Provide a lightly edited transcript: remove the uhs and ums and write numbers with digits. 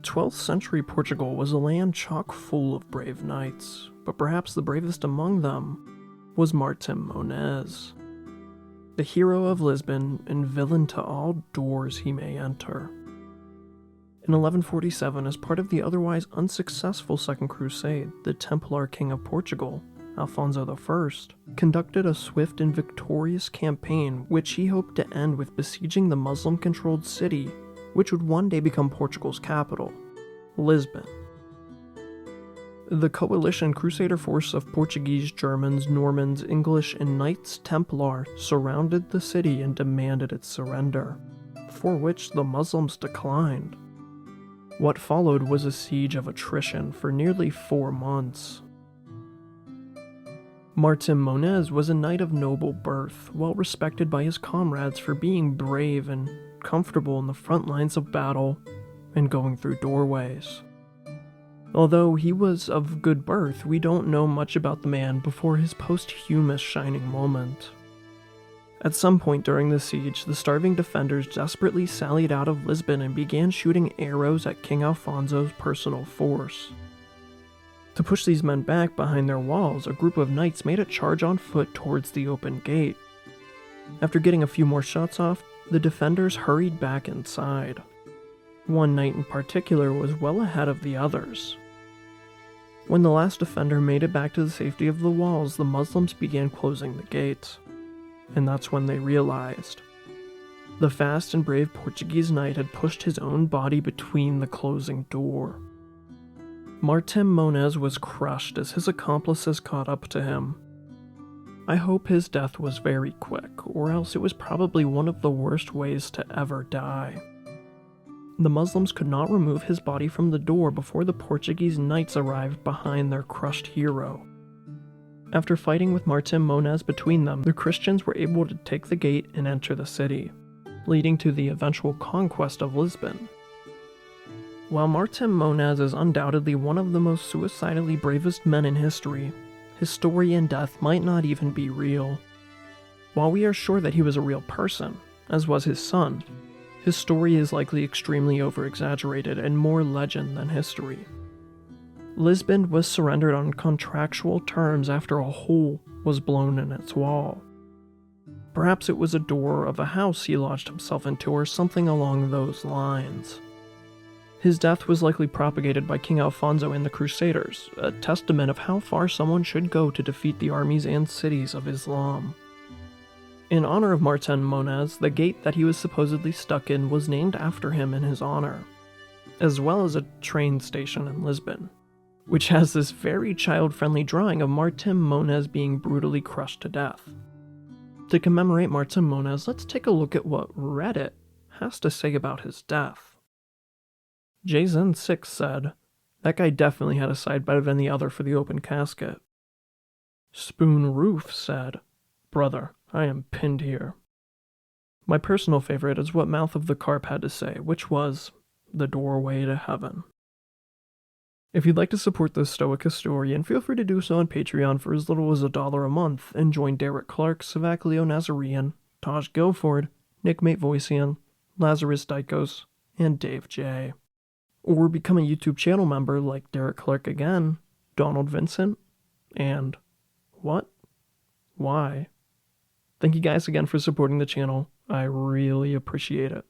12th century Portugal was a land chock full of brave knights, but perhaps the bravest among them was Martim Moniz. The hero of Lisbon and villain to all doors he may enter. In 1147, as part of the otherwise unsuccessful Second Crusade, the Templar King of Portugal, Alfonso I, conducted a swift and victorious campaign which he hoped to end with besieging the Muslim-controlled city which would one day become Portugal's capital, Lisbon. The coalition crusader force of Portuguese, Germans, Normans, English, and Knights Templar surrounded the city and demanded its surrender, for which the Muslims declined. What followed was a siege of attrition for nearly 4 months. Martim Moniz was a knight of noble birth, well respected by his comrades for being brave and comfortable in the front lines of battle and going through doorways. Although he was of good birth, we don't know much about the man before his posthumous shining moment. At some point during the siege, the starving defenders desperately sallied out of Lisbon and began shooting arrows at King Alfonso's personal force. To push these men back behind their walls, a group of knights made a charge on foot towards the open gate. After getting a few more shots off, the defenders hurried back inside. One knight in particular was well ahead of the others. When the last defender made it back to the safety of the walls, the Muslims began closing the gates. And that's when they realized. The fast and brave Portuguese knight had pushed his own body between the closing door. Martim Moniz was crushed as his accomplices caught up to him. I hope his death was very quick, or else it was probably one of the worst ways to ever die. The Muslims could not remove his body from the door before the Portuguese knights arrived behind their crushed hero. After fighting with Martim Moniz between them, the Christians were able to take the gate and enter the city, leading to the eventual conquest of Lisbon. While Martim Moniz is undoubtedly one of the most suicidally bravest men in history, his story and death might not even be real. While we are sure that he was a real person, as was his son, his story is likely extremely over-exaggerated and more legend than history. Lisbon was surrendered on contractual terms after a hole was blown in its wall. Perhaps it was a door of a house he lodged himself into or something along those lines. His death was likely propagated by King Alfonso and the Crusaders, a testament of how far someone should go to defeat the armies and cities of Islam. In honor of Martim Moniz, the gate that he was supposedly stuck in was named after him in his honor, as well as a train station in Lisbon, which has this very child-friendly drawing of Martim Moniz being brutally crushed to death. To commemorate Martim Moniz, let's take a look at what Reddit has to say about his death. Jason6 said, "That guy definitely had a side better than the other for the open casket." Spoon Roof said, "Brother, I am pinned here." My personal favorite is what Mouth of the Carp had to say, which was, "The doorway to heaven." If you'd like to support this stoic historian, feel free to do so on Patreon for as little as $1 a month, and join Derek Clark, Savak Leo Nazarian, Taj Guilford, Nickmate Voician, Lazarus Dykos, and Dave J. Or become a YouTube channel member like Derek Clark again, Donald Vincent, and what? Why? Thank you guys again for supporting the channel. I really appreciate it.